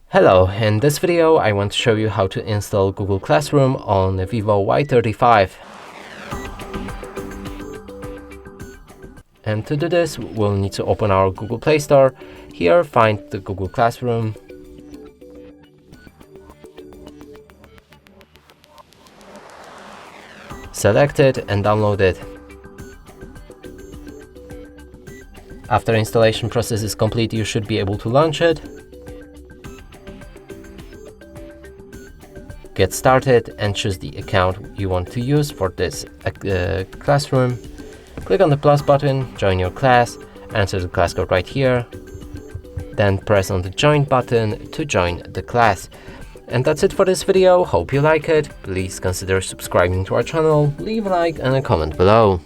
Hello, in this video I want to show you how to install Google Classroom on the Vivo Y35. And to do this, we'll need to open our Google Play Store. Here, find the Google Classroom. Select it and download it. After installation process is complete, you should be able to launch it. Get started and choose the account you want to use for this classroom. Click on the plus button, join your class, enter the class code right here. Then press on the join button to join the class. And that's it for this video. Hope you like it. Please consider subscribing to our channel, leave a like and a comment below.